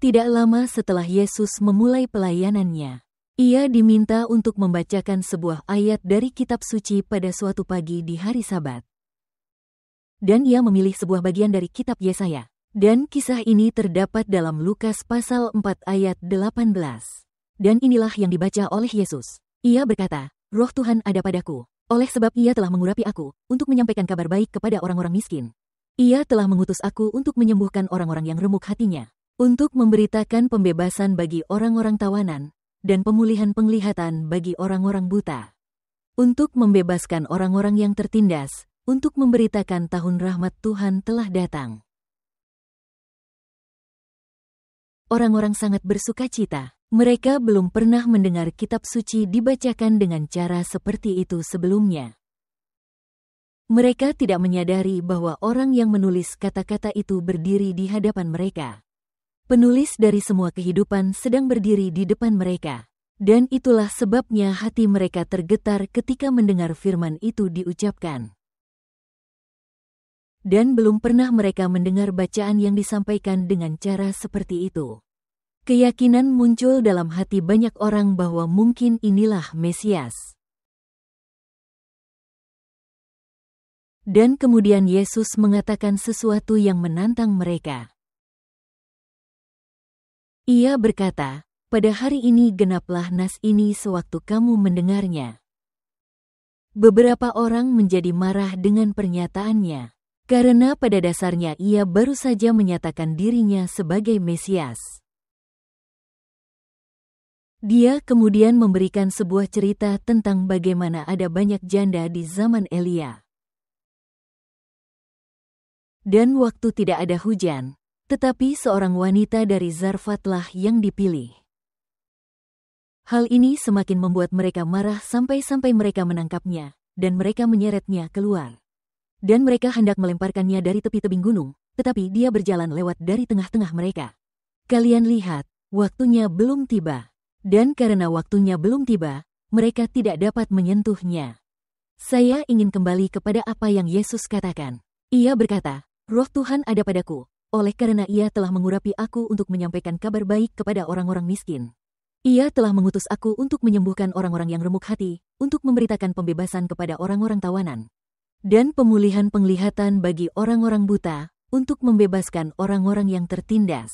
Tidak lama setelah Yesus memulai pelayanannya, ia diminta untuk membacakan sebuah ayat dari kitab suci pada suatu pagi di hari Sabat. Dan ia memilih sebuah bagian dari kitab Yesaya. Dan kisah ini terdapat dalam Lukas pasal 4 ayat 18. Dan inilah yang dibaca oleh Yesus. Ia berkata, "Roh Tuhan ada padaku, oleh sebab ia telah mengurapi aku, untuk menyampaikan kabar baik kepada orang-orang miskin. Ia telah mengutus aku untuk menyembuhkan orang-orang yang remuk hatinya, untuk memberitakan pembebasan bagi orang-orang tawanan, dan pemulihan penglihatan bagi orang-orang buta, untuk membebaskan orang-orang yang tertindas, untuk memberitakan tahun rahmat Tuhan telah datang." Orang-orang sangat bersukacita. Mereka belum pernah mendengar kitab suci dibacakan dengan cara seperti itu sebelumnya. Mereka tidak menyadari bahwa orang yang menulis kata-kata itu berdiri di hadapan mereka. Penulis dari semua kehidupan sedang berdiri di depan mereka. Dan itulah sebabnya hati mereka tergetar ketika mendengar firman itu diucapkan. Dan belum pernah mereka mendengar bacaan yang disampaikan dengan cara seperti itu. Keyakinan muncul dalam hati banyak orang bahwa mungkin inilah Mesias. Dan kemudian Yesus mengatakan sesuatu yang menantang mereka. Ia berkata, "Pada hari ini genaplah nas ini sewaktu kamu mendengarnya." Beberapa orang menjadi marah dengan pernyataannya. Karena pada dasarnya ia baru saja menyatakan dirinya sebagai Mesias. Dia kemudian memberikan sebuah cerita tentang bagaimana ada banyak janda di zaman Elia. Dan waktu tidak ada hujan, tetapi seorang wanita dari Zarfatlah yang dipilih. Hal ini semakin membuat mereka marah sampai-sampai mereka menangkapnya, dan mereka menyeretnya keluar. Dan mereka hendak melemparkannya dari tepi tebing gunung, tetapi dia berjalan lewat dari tengah-tengah mereka. Kalian lihat, waktunya belum tiba. Dan karena waktunya belum tiba, mereka tidak dapat menyentuhnya. Saya ingin kembali kepada apa yang Yesus katakan. Ia berkata, "Roh Tuhan ada padaku, oleh karena ia telah mengurapi aku untuk menyampaikan kabar baik kepada orang-orang miskin. Ia telah mengutus aku untuk menyembuhkan orang-orang yang remuk hati, untuk memberitakan pembebasan kepada orang-orang tawanan, dan pemulihan penglihatan bagi orang-orang buta, untuk membebaskan orang-orang yang tertindas."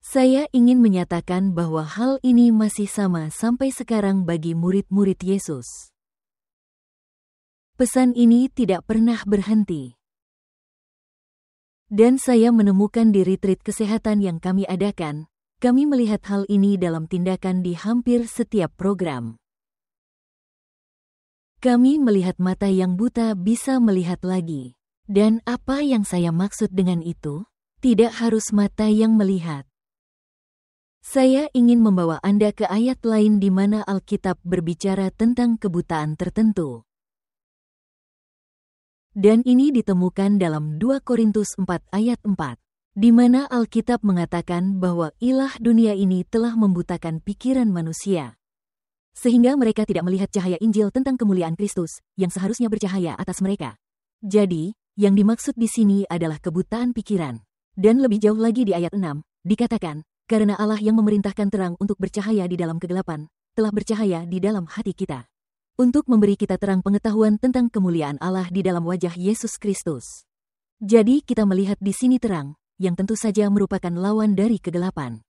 Saya ingin menyatakan bahwa hal ini masih sama sampai sekarang bagi murid-murid Yesus. Pesan ini tidak pernah berhenti. Dan saya menemukan di retreat kesehatan yang kami adakan, kami melihat hal ini dalam tindakan di hampir setiap program. Kami melihat mata yang buta bisa melihat lagi. Dan apa yang saya maksud dengan itu? Tidak harus mata yang melihat. Saya ingin membawa Anda ke ayat lain di mana Alkitab berbicara tentang kebutaan tertentu. Dan ini ditemukan dalam 2 Korintus 4 ayat 4, di mana Alkitab mengatakan bahwa ilah dunia ini telah membutakan pikiran manusia, sehingga mereka tidak melihat cahaya Injil tentang kemuliaan Kristus yang seharusnya bercahaya atas mereka. Jadi, yang dimaksud di sini adalah kebutaan pikiran. Dan lebih jauh lagi di ayat 6, dikatakan, "Karena Allah yang memerintahkan terang untuk bercahaya di dalam kegelapan, telah bercahaya di dalam hati kita, untuk memberi kita terang pengetahuan tentang kemuliaan Allah di dalam wajah Yesus Kristus." Jadi kita melihat di sini terang, yang tentu saja merupakan lawan dari kegelapan.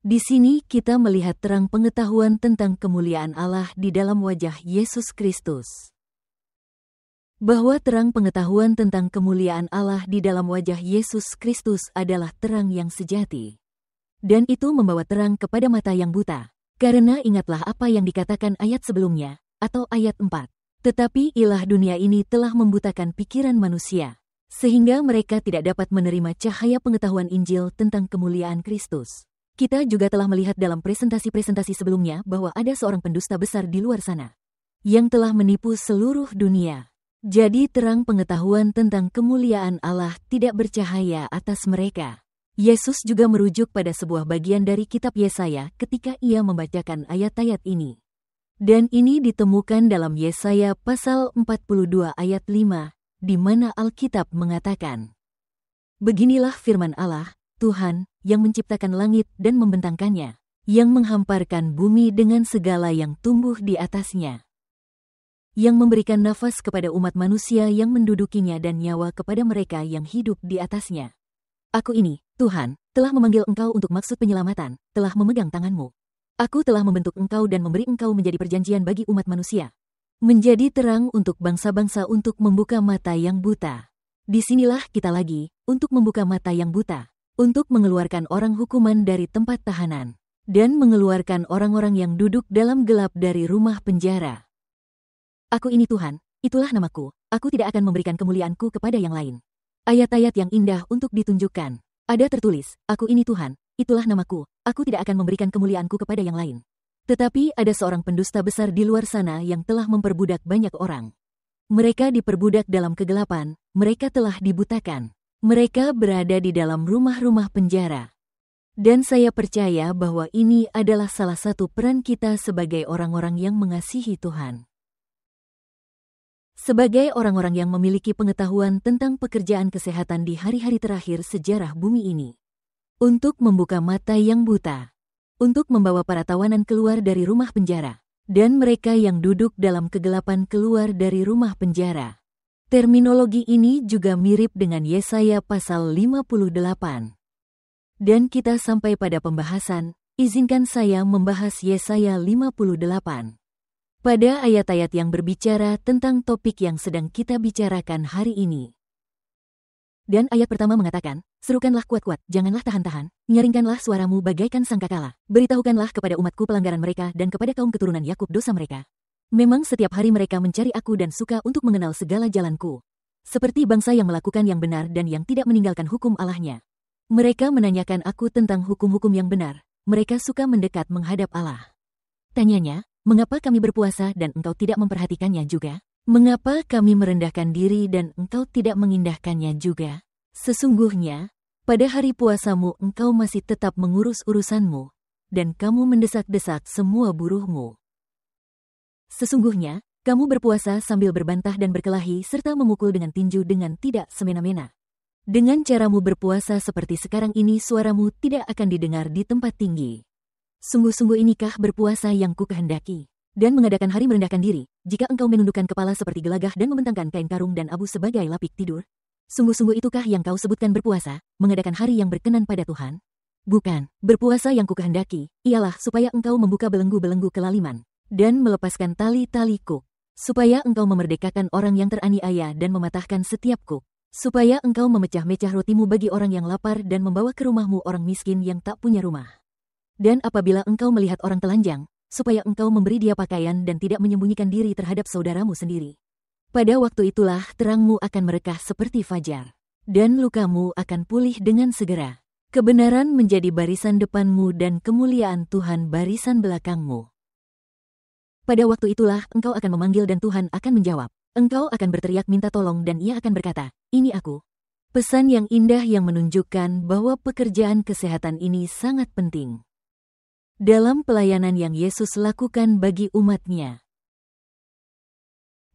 Di sini kita melihat terang pengetahuan tentang kemuliaan Allah di dalam wajah Yesus Kristus. Bahwa terang pengetahuan tentang kemuliaan Allah di dalam wajah Yesus Kristus adalah terang yang sejati. Dan itu membawa terang kepada mata yang buta. Karena ingatlah apa yang dikatakan ayat sebelumnya, atau ayat 4. "Tetapi ilah dunia ini telah membutakan pikiran manusia, sehingga mereka tidak dapat menerima cahaya pengetahuan Injil tentang kemuliaan Kristus." Kita juga telah melihat dalam presentasi-presentasi sebelumnya bahwa ada seorang pendusta besar di luar sana, yang telah menipu seluruh dunia. Jadi terang pengetahuan tentang kemuliaan Allah tidak bercahaya atas mereka. Yesus juga merujuk pada sebuah bagian dari kitab Yesaya ketika ia membacakan ayat-ayat ini. Dan ini ditemukan dalam Yesaya pasal 42 ayat 5, di mana Alkitab mengatakan, "Beginilah firman Allah, Tuhan, yang menciptakan langit dan membentangkannya, yang menghamparkan bumi dengan segala yang tumbuh di atasnya, yang memberikan nafas kepada umat manusia yang mendudukinya dan nyawa kepada mereka yang hidup di atasnya. Aku ini, Tuhan, telah memanggil engkau untuk maksud penyelamatan, telah memegang tanganmu. Aku telah membentuk engkau dan memberi engkau menjadi perjanjian bagi umat manusia, menjadi terang untuk bangsa-bangsa, untuk membuka mata yang buta. Disinilah kita lagi, untuk membuka mata yang buta, untuk mengeluarkan orang hukuman dari tempat tahanan, dan mengeluarkan orang-orang yang duduk dalam gelap dari rumah penjara. Aku ini Tuhan, itulah namaku, aku tidak akan memberikan kemuliaanku kepada yang lain. Ayat-ayat yang indah untuk ditunjukkan. Ada tertulis, aku ini Tuhan, itulah namaku, aku tidak akan memberikan kemuliaanku kepada yang lain. Tetapi ada seorang pendusta besar di luar sana yang telah memperbudak banyak orang. Mereka diperbudak dalam kegelapan, mereka telah dibutakan. Mereka berada di dalam rumah-rumah penjara. Dan saya percaya bahwa ini adalah salah satu peran kita sebagai orang-orang yang mengasihi Tuhan. Sebagai orang-orang yang memiliki pengetahuan tentang pekerjaan kesehatan di hari-hari terakhir sejarah bumi ini. Untuk membuka mata yang buta. Untuk membawa para tawanan keluar dari rumah penjara. Dan mereka yang duduk dalam kegelapan keluar dari rumah penjara. Terminologi ini juga mirip dengan Yesaya pasal 58. Dan kita sampai pada pembahasan, izinkan saya membahas Yesaya 58. Pada ayat-ayat yang berbicara tentang topik yang sedang kita bicarakan hari ini. Dan ayat pertama mengatakan, serukanlah kuat-kuat, janganlah tahan-tahan, nyaringkanlah suaramu bagaikan sangkakala, beritahukanlah kepada umatku pelanggaran mereka dan kepada kaum keturunan Yakub dosa mereka. Memang setiap hari mereka mencari aku dan suka untuk mengenal segala jalanku. Seperti bangsa yang melakukan yang benar dan yang tidak meninggalkan hukum Allahnya. Mereka menanyakan aku tentang hukum-hukum yang benar, mereka suka mendekat menghadap Allah. Tanyanya, mengapa kami berpuasa dan engkau tidak memperhatikannya juga? Mengapa kami merendahkan diri dan engkau tidak mengindahkannya juga? Sesungguhnya, pada hari puasamu engkau masih tetap mengurus urusanmu, dan kamu mendesak-desak semua buruhmu. Sesungguhnya, kamu berpuasa sambil berbantah dan berkelahi serta memukul dengan tinju dengan tidak semena-mena. Dengan caramu berpuasa seperti sekarang ini suaramu tidak akan didengar di tempat tinggi. Sungguh-sungguh inikah berpuasa yang kukehendaki, dan mengadakan hari merendahkan diri, jika engkau menundukkan kepala seperti gelagah dan membentangkan kain karung dan abu sebagai lapik tidur? Sungguh-sungguh itukah yang kau sebutkan berpuasa, mengadakan hari yang berkenan pada Tuhan? Bukan, berpuasa yang kukehendaki, ialah supaya engkau membuka belenggu-belenggu kelaliman, dan melepaskan tali-tali kuk, supaya engkau memerdekakan orang yang teraniaya dan mematahkan setiap kuk, supaya engkau memecah-mecah rotimu bagi orang yang lapar dan membawa ke rumahmu orang miskin yang tak punya rumah. Dan apabila engkau melihat orang telanjang, supaya engkau memberi dia pakaian dan tidak menyembunyikan diri terhadap saudaramu sendiri. Pada waktu itulah terangmu akan merekah seperti fajar, dan lukamu akan pulih dengan segera. Kebenaran menjadi barisan depanmu dan kemuliaan Tuhan barisan belakangmu. Pada waktu itulah engkau akan memanggil dan Tuhan akan menjawab. Engkau akan berteriak minta tolong dan ia akan berkata, ini aku. Pesan yang indah yang menunjukkan bahwa pekerjaan kesehatan ini sangat penting. Dalam pelayanan yang Yesus lakukan bagi umatnya.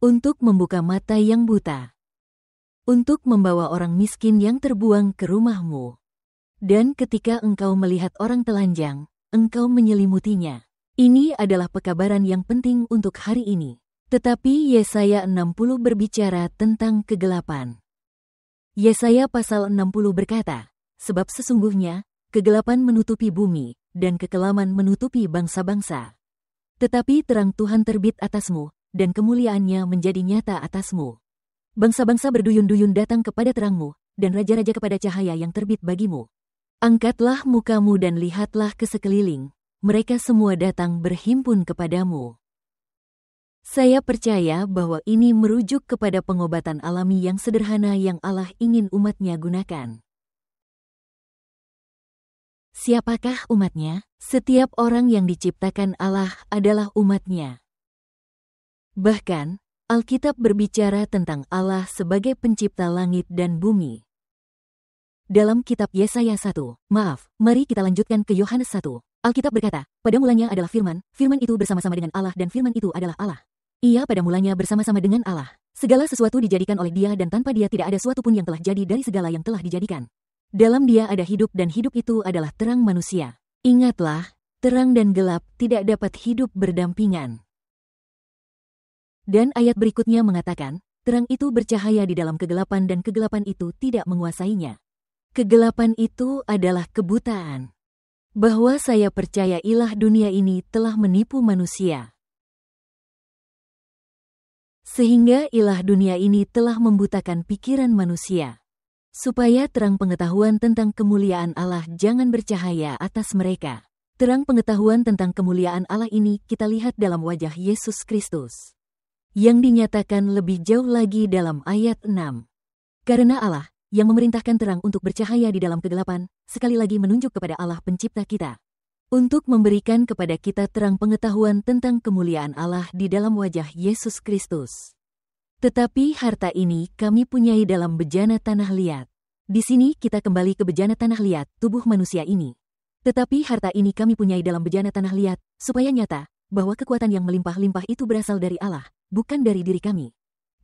Untuk membuka mata yang buta. Untuk membawa orang miskin yang terbuang ke rumahmu. Dan ketika engkau melihat orang telanjang, engkau menyelimutinya. Ini adalah pekabaran yang penting untuk hari ini. Tetapi Yesaya 60 berbicara tentang kegelapan. Yesaya pasal 60 berkata, sebab sesungguhnya, kegelapan menutupi bumi, dan kekelaman menutupi bangsa-bangsa. Tetapi terang Tuhan terbit atasmu, dan kemuliaannya menjadi nyata atasmu. Bangsa-bangsa berduyun-duyun datang kepada terangmu, dan raja-raja kepada cahaya yang terbit bagimu. Angkatlah mukamu dan lihatlah ke sekeliling, mereka semua datang berhimpun kepadamu. Saya percaya bahwa ini merujuk kepada pengobatan alami yang sederhana yang Allah ingin umatnya gunakan. Siapakah umatnya? Setiap orang yang diciptakan Allah adalah umatnya. Bahkan, Alkitab berbicara tentang Allah sebagai pencipta langit dan bumi. Dalam kitab Yesaya 1, mari kita lanjutkan ke Yohanes 1. Alkitab berkata, pada mulanya adalah firman, firman itu bersama-sama dengan Allah dan firman itu adalah Allah. Ia pada mulanya bersama-sama dengan Allah. Segala sesuatu dijadikan oleh Dia dan tanpa Dia tidak ada suatu pun yang telah jadi dari segala yang telah dijadikan. Dalam Dia ada hidup dan hidup itu adalah terang manusia. Ingatlah, terang dan gelap tidak dapat hidup berdampingan. Dan ayat berikutnya mengatakan, terang itu bercahaya di dalam kegelapan dan kegelapan itu tidak menguasainya. Kegelapan itu adalah kebutaan. Bahwa saya percaya ilah dunia ini telah menipu manusia. Sehingga ilah dunia ini telah membutakan pikiran manusia. Supaya terang pengetahuan tentang kemuliaan Allah jangan bercahaya atas mereka. Terang pengetahuan tentang kemuliaan Allah ini kita lihat dalam wajah Yesus Kristus. Yang dinyatakan lebih jauh lagi dalam ayat 6. Karena Allah, yang memerintahkan terang untuk bercahaya di dalam kegelapan, sekali lagi menunjuk kepada Allah pencipta kita. Untuk memberikan kepada kita terang pengetahuan tentang kemuliaan Allah di dalam wajah Yesus Kristus. Tetapi harta ini kami punyai dalam bejana tanah liat. Di sini kita kembali ke bejana tanah liat, tubuh manusia ini. Tetapi harta ini kami punyai dalam bejana tanah liat, supaya nyata, bahwa kekuatan yang melimpah-limpah itu berasal dari Allah, bukan dari diri kami.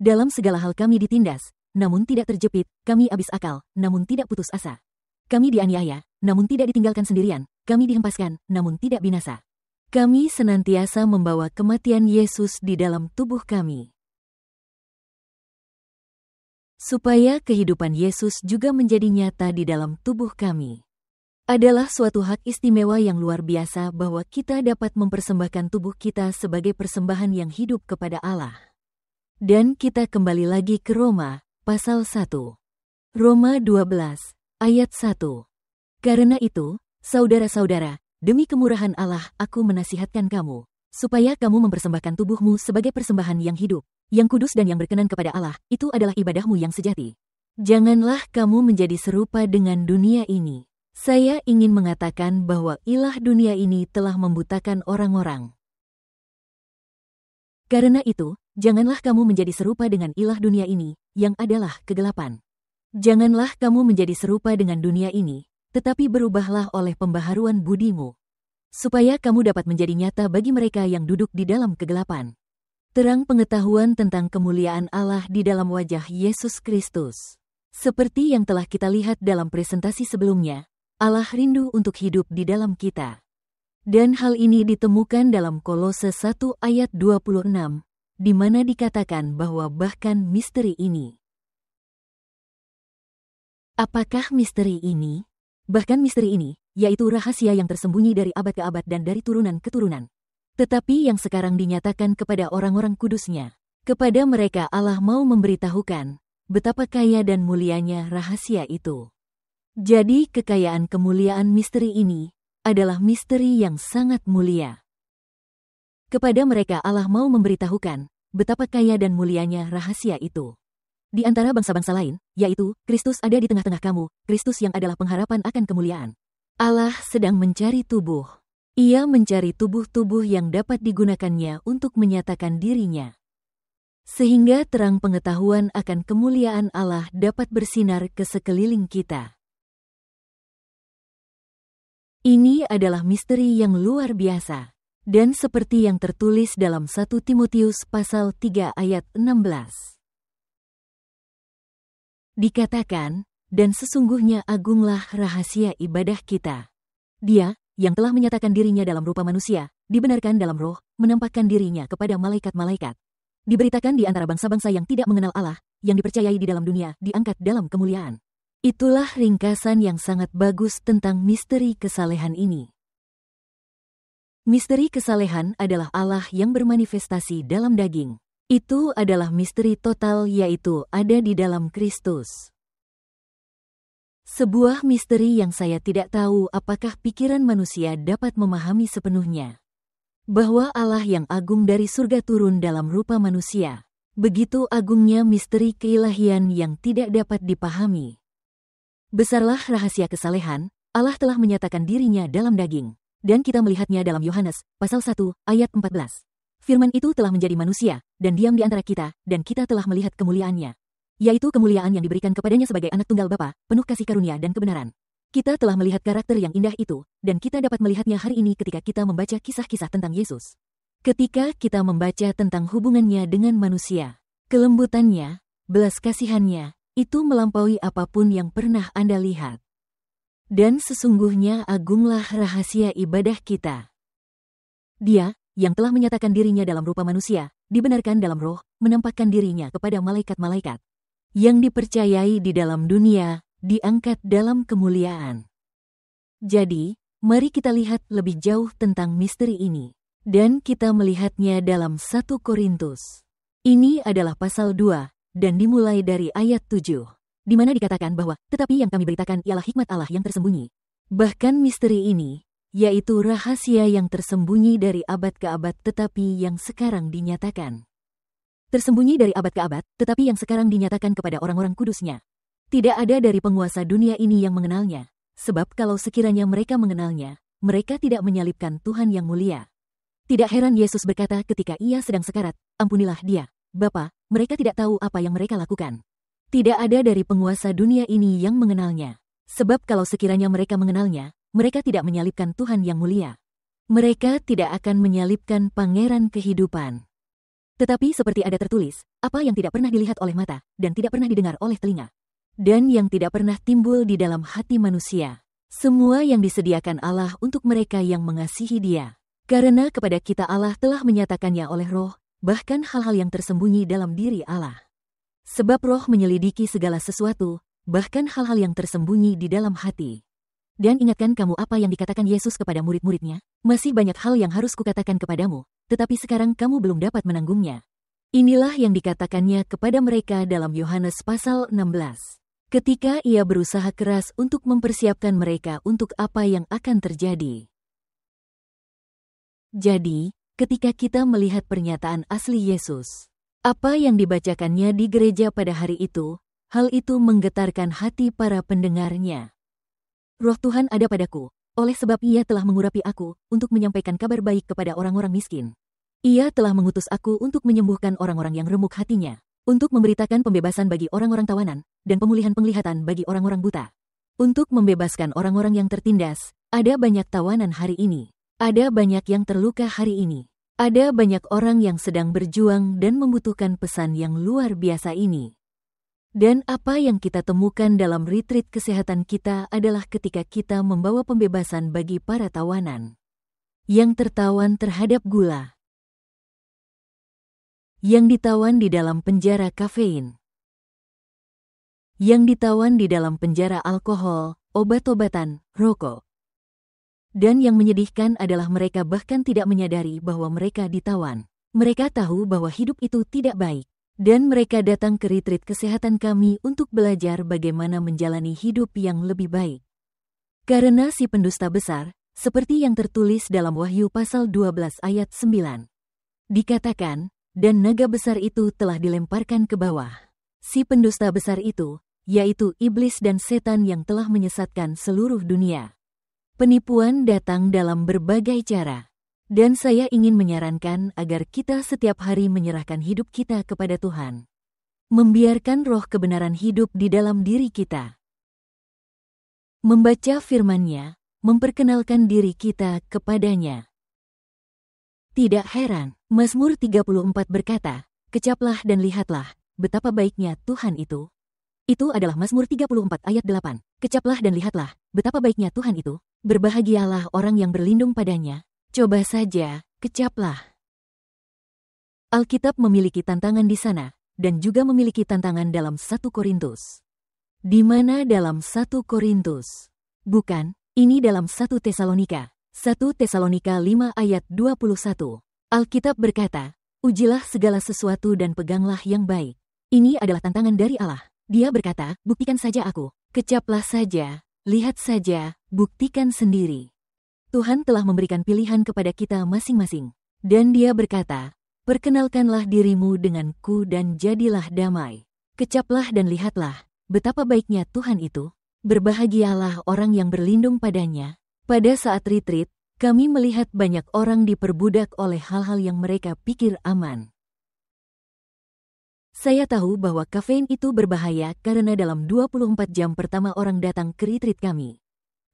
Dalam segala hal kami ditindas, namun tidak terjepit, kami habis akal, namun tidak putus asa. Kami dianiaya, namun tidak ditinggalkan sendirian, kami dihempaskan, namun tidak binasa. Kami senantiasa membawa kematian Yesus di dalam tubuh kami. Supaya kehidupan Yesus juga menjadi nyata di dalam tubuh kami. Adalah suatu hak istimewa yang luar biasa bahwa kita dapat mempersembahkan tubuh kita sebagai persembahan yang hidup kepada Allah. Dan kita kembali lagi ke Roma, pasal 1. Roma 12, ayat 1. Karena itu, saudara-saudara, demi kemurahan Allah aku menasihatkan kamu, supaya kamu mempersembahkan tubuhmu sebagai persembahan yang hidup, yang kudus dan yang berkenan kepada Allah, itu adalah ibadahmu yang sejati. Janganlah kamu menjadi serupa dengan dunia ini. Saya ingin mengatakan bahwa ilah dunia ini telah membutakan orang-orang. Karena itu, janganlah kamu menjadi serupa dengan ilah dunia ini, yang adalah kegelapan. Janganlah kamu menjadi serupa dengan dunia ini, tetapi berubahlah oleh pembaharuan budimu, supaya kamu dapat menjadi nyata bagi mereka yang duduk di dalam kegelapan. Terang pengetahuan tentang kemuliaan Allah di dalam wajah Yesus Kristus. Seperti yang telah kita lihat dalam presentasi sebelumnya, Allah rindu untuk hidup di dalam kita. Dan hal ini ditemukan dalam Kolose 1 ayat 26, di mana dikatakan bahwa bahkan misteri ini. Apakah misteri ini? Bahkan misteri ini, yaitu rahasia yang tersembunyi dari abad ke abad dan dari turunan ke turunan. Tetapi yang sekarang dinyatakan kepada orang-orang kudusnya. Kepada mereka Allah mau memberitahukan betapa kaya dan mulianya rahasia itu. Jadi kekayaan kemuliaan misteri ini adalah misteri yang sangat mulia. Kepada mereka Allah mau memberitahukan betapa kaya dan mulianya rahasia itu. Di antara bangsa-bangsa lain, yaitu Kristus ada di tengah-tengah kamu, Kristus yang adalah pengharapan akan kemuliaan. Allah sedang mencari tubuh. Ia mencari tubuh-tubuh yang dapat digunakannya untuk menyatakan dirinya. Sehingga terang pengetahuan akan kemuliaan Allah dapat bersinar ke sekeliling kita. Ini adalah misteri yang luar biasa. Dan seperti yang tertulis dalam 1 Timotius pasal 3 ayat 16. Dikatakan, dan sesungguhnya agunglah rahasia ibadah kita. Dia, yang telah menyatakan dirinya dalam rupa manusia, dibenarkan dalam roh, menampakkan dirinya kepada malaikat-malaikat. Diberitakan di antara bangsa-bangsa yang tidak mengenal Allah, yang dipercayai di dalam dunia, diangkat dalam kemuliaan. Itulah ringkasan yang sangat bagus tentang misteri kesalehan ini. Misteri kesalehan adalah Allah yang bermanifestasi dalam daging. Itu adalah misteri total yaitu ada di dalam Kristus. Sebuah misteri yang saya tidak tahu apakah pikiran manusia dapat memahami sepenuhnya. Bahwa Allah yang agung dari surga turun dalam rupa manusia. Begitu agungnya misteri keilahian yang tidak dapat dipahami. Besarlah rahasia kesalehan, Allah telah menyatakan dirinya dalam daging. Dan kita melihatnya dalam Yohanes, pasal 1, ayat 14. Firman itu telah menjadi manusia, dan diam di antara kita, dan kita telah melihat kemuliaannya. Yaitu kemuliaan yang diberikan kepadanya sebagai anak tunggal Bapa, penuh kasih karunia dan kebenaran. Kita telah melihat karakter yang indah itu, dan kita dapat melihatnya hari ini ketika kita membaca kisah-kisah tentang Yesus. Ketika kita membaca tentang hubungannya dengan manusia, kelembutannya, belas kasihannya, itu melampaui apapun yang pernah Anda lihat. Dan sesungguhnya agunglah rahasia ibadah kita. Dia, yang telah menyatakan dirinya dalam rupa manusia, dibenarkan dalam roh, menampakkan dirinya kepada malaikat-malaikat yang dipercayai di dalam dunia, diangkat dalam kemuliaan. Jadi, mari kita lihat lebih jauh tentang misteri ini. Dan kita melihatnya dalam 1 Korintus. Ini adalah pasal 2, dan dimulai dari ayat 7. Di mana dikatakan bahwa, tetapi yang kami beritakan ialah hikmat Allah yang tersembunyi. Bahkan misteri ini, yaitu rahasia yang tersembunyi dari abad ke abad tetapi yang sekarang dinyatakan. Tersembunyi dari abad ke abad, tetapi yang sekarang dinyatakan kepada orang-orang kudusnya. Tidak ada dari penguasa dunia ini yang mengenalnya, sebab kalau sekiranya mereka mengenalnya, mereka tidak menyalibkan Tuhan yang mulia. Tidak heran Yesus berkata ketika ia sedang sekarat, ampunilah dia, Bapa, mereka tidak tahu apa yang mereka lakukan. Tidak ada dari penguasa dunia ini yang mengenalnya, sebab kalau sekiranya mereka mengenalnya, mereka tidak menyalibkan Tuhan yang mulia. Mereka tidak akan menyalibkan Pangeran kehidupan. Tetapi seperti ada tertulis, apa yang tidak pernah dilihat oleh mata, dan tidak pernah didengar oleh telinga, dan yang tidak pernah timbul di dalam hati manusia. Semua yang disediakan Allah untuk mereka yang mengasihi Dia. Karena kepada kita Allah telah menyatakannya oleh roh, bahkan hal-hal yang tersembunyi dalam diri Allah. Sebab roh menyelidiki segala sesuatu, bahkan hal-hal yang tersembunyi di dalam hati. Dan ingatkan kamu apa yang dikatakan Yesus kepada murid-muridnya? Masih banyak hal yang harus kukatakan kepadamu, tetapi sekarang kamu belum dapat menanggungnya. Inilah yang dikatakannya kepada mereka dalam Yohanes pasal 16. Ketika ia berusaha keras untuk mempersiapkan mereka untuk apa yang akan terjadi. Jadi, ketika kita melihat pernyataan asli Yesus, apa yang dibacakannya di gereja pada hari itu, hal itu menggetarkan hati para pendengarnya. Roh Tuhan ada padaku, oleh sebab ia telah mengurapi aku untuk menyampaikan kabar baik kepada orang-orang miskin. Ia telah mengutus aku untuk menyembuhkan orang-orang yang remuk hatinya, untuk memberitakan pembebasan bagi orang-orang tawanan, dan pemulihan penglihatan bagi orang-orang buta. Untuk membebaskan orang-orang yang tertindas, ada banyak tawanan hari ini. Ada banyak yang terluka hari ini. Ada banyak orang yang sedang berjuang dan membutuhkan pesan yang luar biasa ini. Dan apa yang kita temukan dalam retreat kesehatan kita adalah ketika kita membawa pembebasan bagi para tawanan yang tertawan terhadap gula, yang ditawan di dalam penjara kafein, yang ditawan di dalam penjara alkohol, obat-obatan, rokok. Dan yang menyedihkan adalah mereka bahkan tidak menyadari bahwa mereka ditawan. Mereka tahu bahwa hidup itu tidak baik. Dan mereka datang ke retreat kesehatan kami untuk belajar bagaimana menjalani hidup yang lebih baik. Karena si pendusta besar, seperti yang tertulis dalam Wahyu pasal 12 ayat 9. Dikatakan, dan naga besar itu telah dilemparkan ke bawah. Si pendusta besar itu, yaitu iblis dan setan yang telah menyesatkan seluruh dunia. Penipuan datang dalam berbagai cara. Dan saya ingin menyarankan agar kita setiap hari menyerahkan hidup kita kepada Tuhan. Membiarkan roh kebenaran hidup di dalam diri kita. Membaca firman-Nya, memperkenalkan diri kita kepadanya. Tidak heran, Mazmur 34 berkata, kecaplah dan lihatlah, betapa baiknya Tuhan itu. Itu adalah Mazmur 34 ayat 8. Kecaplah dan lihatlah, betapa baiknya Tuhan itu. Berbahagialah orang yang berlindung padanya. Coba saja, kecaplah. Alkitab memiliki tantangan di sana, dan juga memiliki tantangan dalam 1 Korintus. Di mana dalam 1 Korintus? Bukan, ini dalam 1 Tesalonika. 1 Tesalonika 5 ayat 21. Alkitab berkata, ujilah segala sesuatu dan peganglah yang baik. Ini adalah tantangan dari Allah. Dia berkata, buktikan saja aku. Kecaplah saja, lihat saja, buktikan sendiri. Tuhan telah memberikan pilihan kepada kita masing-masing. Dan Dia berkata, perkenalkanlah dirimu denganku dan jadilah damai. Kecaplah dan lihatlah, betapa baiknya Tuhan itu. Berbahagialah orang yang berlindung padanya. Pada saat retreat, kami melihat banyak orang diperbudak oleh hal-hal yang mereka pikir aman. Saya tahu bahwa kafein itu berbahaya karena dalam 24 jam pertama orang datang ke retreat kami.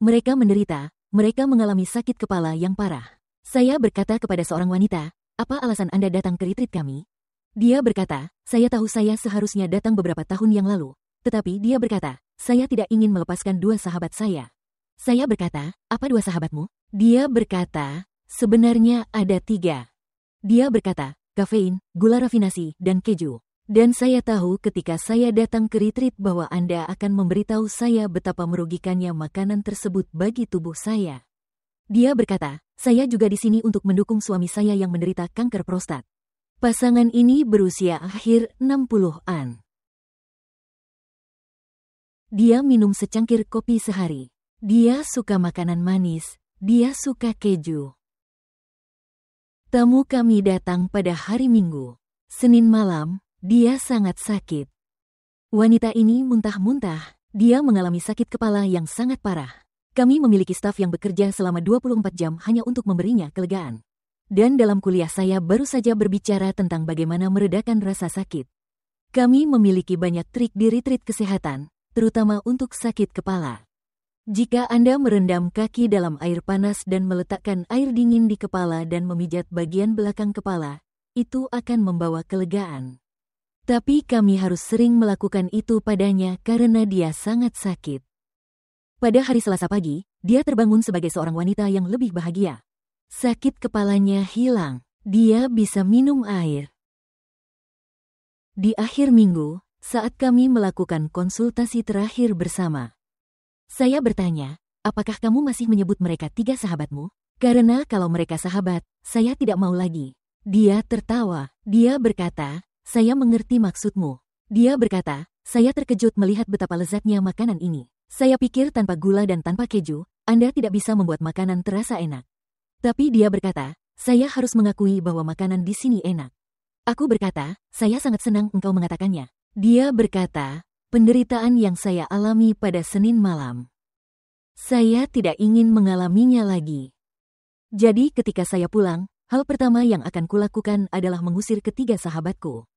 Mereka menderita. Mereka mengalami sakit kepala yang parah. Saya berkata kepada seorang wanita, apa alasan Anda datang ke retreat kami? Dia berkata, saya tahu saya seharusnya datang beberapa tahun yang lalu. Tetapi dia berkata, saya tidak ingin melepaskan dua sahabat saya. Saya berkata, apa dua sahabatmu? Dia berkata, sebenarnya ada tiga. Dia berkata, kafein, gula rafinasi, dan keju. Dan saya tahu ketika saya datang ke retreat bahwa Anda akan memberitahu saya betapa merugikannya makanan tersebut bagi tubuh saya. Dia berkata, saya juga di sini untuk mendukung suami saya yang menderita kanker prostat. Pasangan ini berusia akhir 60-an. Dia minum secangkir kopi sehari. Dia suka makanan manis. Dia suka keju. Tamu kami datang pada hari Minggu. Senin malam, dia sangat sakit. Wanita ini muntah-muntah. Dia mengalami sakit kepala yang sangat parah. Kami memiliki staf yang bekerja selama 24 jam hanya untuk memberinya kelegaan. Dan dalam kuliah saya baru saja berbicara tentang bagaimana meredakan rasa sakit. Kami memiliki banyak trik di retreat kesehatan, terutama untuk sakit kepala. Jika Anda merendam kaki dalam air panas dan meletakkan air dingin di kepala dan memijat bagian belakang kepala, itu akan membawa kelegaan. Tapi kami harus sering melakukan itu padanya karena dia sangat sakit. Pada hari Selasa pagi, dia terbangun sebagai seorang wanita yang lebih bahagia. Sakit kepalanya hilang. Dia bisa minum air. Di akhir minggu, saat kami melakukan konsultasi terakhir bersama, saya bertanya, apakah kamu masih menyebut mereka tiga sahabatmu? Karena kalau mereka sahabat, saya tidak mau lagi. Dia tertawa. Dia berkata, saya mengerti maksudmu. Dia berkata, saya terkejut melihat betapa lezatnya makanan ini. Saya pikir tanpa gula dan tanpa keju, Anda tidak bisa membuat makanan terasa enak. Tapi dia berkata, saya harus mengakui bahwa makanan di sini enak. Aku berkata, saya sangat senang engkau mengatakannya. Dia berkata, penderitaan yang saya alami pada Senin malam. Saya tidak ingin mengalaminya lagi. Jadi ketika saya pulang, hal pertama yang akan kulakukan adalah mengusir ketiga sahabatku.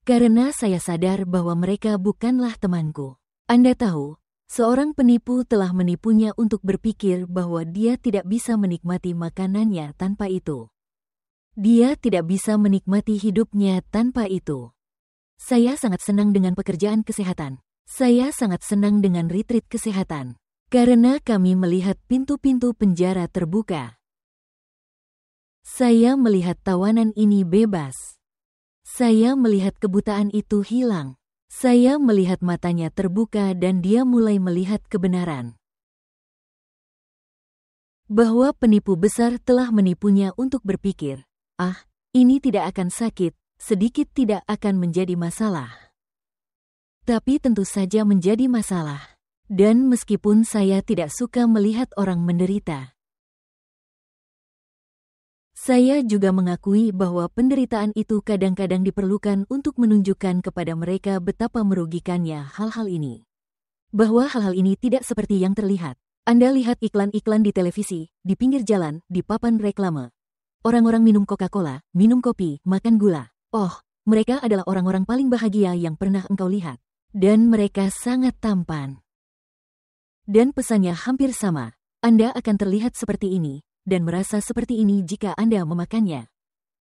Karena saya sadar bahwa mereka bukanlah temanku. Anda tahu, seorang penipu telah menipunya untuk berpikir bahwa dia tidak bisa menikmati makanannya tanpa itu. Dia tidak bisa menikmati hidupnya tanpa itu. Saya sangat senang dengan pekerjaan kesehatan. Saya sangat senang dengan retreat kesehatan. Karena kami melihat pintu-pintu penjara terbuka. Saya melihat tawanan ini bebas. Saya melihat kebutaan itu hilang. Saya melihat matanya terbuka dan dia mulai melihat kebenaran. Bahwa penipu besar telah menipunya untuk berpikir, ini tidak akan sakit, sedikit tidak akan menjadi masalah. Tapi tentu saja menjadi masalah. Dan meskipun saya tidak suka melihat orang menderita, saya juga mengakui bahwa penderitaan itu kadang-kadang diperlukan untuk menunjukkan kepada mereka betapa merugikannya hal-hal ini. Bahwa hal-hal ini tidak seperti yang terlihat. Anda lihat iklan-iklan di televisi, di pinggir jalan, di papan reklame. Orang-orang minum Coca-Cola, minum kopi, makan gula. Oh, mereka adalah orang-orang paling bahagia yang pernah engkau lihat. Dan mereka sangat tampan. Dan pesannya hampir sama. Anda akan terlihat seperti ini, dan merasa seperti ini jika Anda memakannya.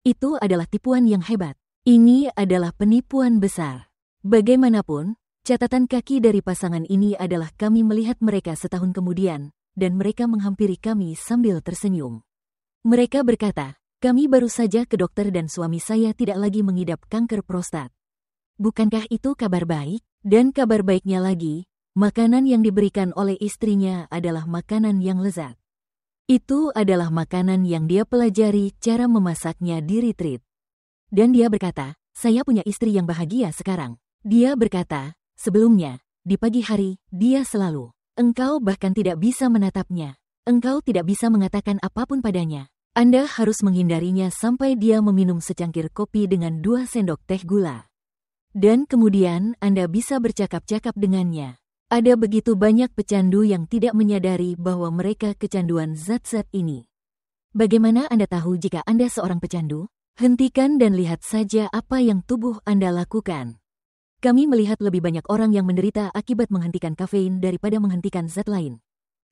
Itu adalah tipuan yang hebat. Ini adalah penipuan besar. Bagaimanapun, catatan kaki dari pasangan ini adalah kami melihat mereka setahun kemudian, dan mereka menghampiri kami sambil tersenyum. Mereka berkata, kami baru saja ke dokter dan suami saya tidak lagi mengidap kanker prostat. Bukankah itu kabar baik? Dan kabar baiknya lagi, makanan yang diberikan oleh istrinya adalah makanan yang lezat. Itu adalah makanan yang dia pelajari cara memasaknya di retreat. Dan dia berkata, saya punya istri yang bahagia sekarang. Dia berkata, sebelumnya, di pagi hari, dia selalu, engkau bahkan tidak bisa menatapnya. Engkau tidak bisa mengatakan apapun padanya. Anda harus menghindarinya sampai dia meminum secangkir kopi dengan 2 sendok teh gula. Dan kemudian Anda bisa bercakap-cakap dengannya. Ada begitu banyak pecandu yang tidak menyadari bahwa mereka kecanduan zat-zat ini. Bagaimana Anda tahu jika Anda seorang pecandu? Hentikan dan lihat saja apa yang tubuh Anda lakukan. Kami melihat lebih banyak orang yang menderita akibat menghentikan kafein daripada menghentikan zat lain.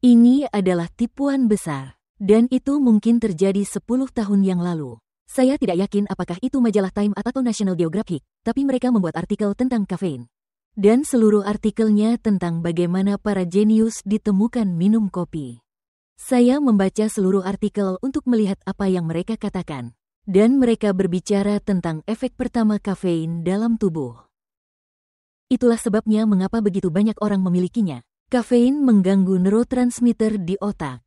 Ini adalah tipuan besar. Dan itu mungkin terjadi 10 tahun yang lalu. Saya tidak yakin apakah itu majalah Time atau National Geographic, tapi mereka membuat artikel tentang kafein. Dan seluruh artikelnya tentang bagaimana para jenius ditemukan minum kopi. Saya membaca seluruh artikel untuk melihat apa yang mereka katakan. Dan mereka berbicara tentang efek pertama kafein dalam tubuh. Itulah sebabnya mengapa begitu banyak orang memilikinya. Kafein mengganggu neurotransmitter di otak.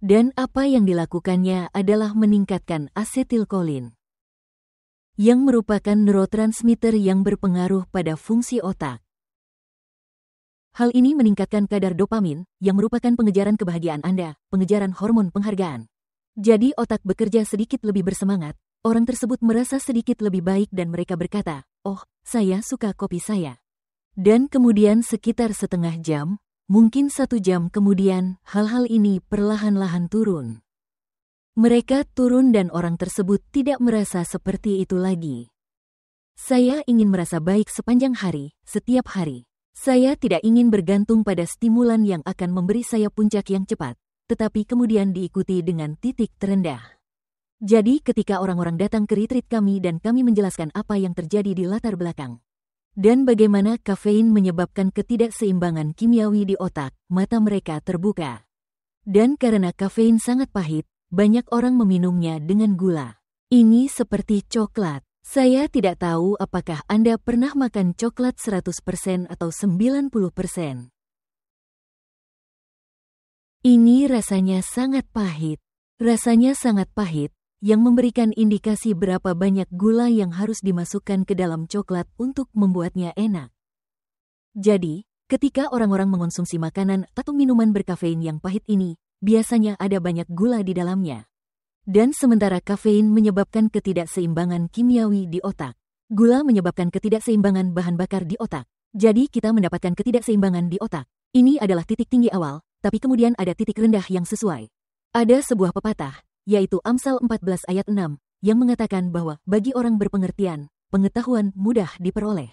Dan apa yang dilakukannya adalah meningkatkan asetilkolin, yang merupakan neurotransmitter yang berpengaruh pada fungsi otak. Hal ini meningkatkan kadar dopamin, yang merupakan pengejaran kebahagiaan Anda, pengejaran hormon penghargaan. Jadi otak bekerja sedikit lebih bersemangat, orang tersebut merasa sedikit lebih baik dan mereka berkata, "Oh, saya suka kopi saya." Dan kemudian sekitar setengah jam, mungkin 1 jam kemudian, hal-hal ini perlahan-lahan turun. Mereka turun dan orang tersebut tidak merasa seperti itu lagi. Saya ingin merasa baik sepanjang hari, setiap hari. Saya tidak ingin bergantung pada stimulan yang akan memberi saya puncak yang cepat, tetapi kemudian diikuti dengan titik terendah. Jadi ketika orang-orang datang ke retreat kami dan kami menjelaskan apa yang terjadi di latar belakang, dan bagaimana kafein menyebabkan ketidakseimbangan kimiawi di otak, mata mereka terbuka. Dan karena kafein sangat pahit, banyak orang meminumnya dengan gula. Ini seperti coklat. Saya tidak tahu apakah Anda pernah makan coklat 100% atau 90%. Ini rasanya sangat pahit. Rasanya sangat pahit, yang memberikan indikasi berapa banyak gula yang harus dimasukkan ke dalam coklat untuk membuatnya enak. Jadi, ketika orang-orang mengonsumsi makanan atau minuman berkafein yang pahit ini, biasanya ada banyak gula di dalamnya. Dan sementara kafein menyebabkan ketidakseimbangan kimiawi di otak. Gula menyebabkan ketidakseimbangan bahan bakar di otak. Jadi kita mendapatkan ketidakseimbangan di otak. Ini adalah titik tinggi awal, tapi kemudian ada titik rendah yang sesuai. Ada sebuah pepatah, yaitu Amsal 14 ayat 6, yang mengatakan bahwa bagi orang berpengertian, pengetahuan mudah diperoleh.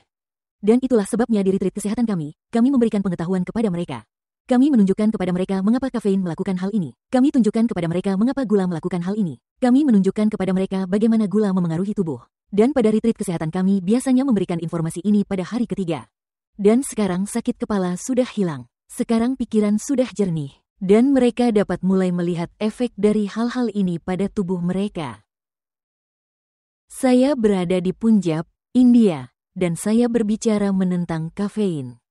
Dan itulah sebabnya di retreat kesehatan kami memberikan pengetahuan kepada mereka. Kami menunjukkan kepada mereka mengapa kafein melakukan hal ini. Kami tunjukkan kepada mereka mengapa gula melakukan hal ini. Kami menunjukkan kepada mereka bagaimana gula memengaruhi tubuh. Dan pada retreat kesehatan kami biasanya memberikan informasi ini pada hari ketiga. Dan sekarang sakit kepala sudah hilang. Sekarang pikiran sudah jernih. Dan mereka dapat mulai melihat efek dari hal-hal ini pada tubuh mereka. Saya berada di Punjab, India, dan saya berbicara menentang kafein.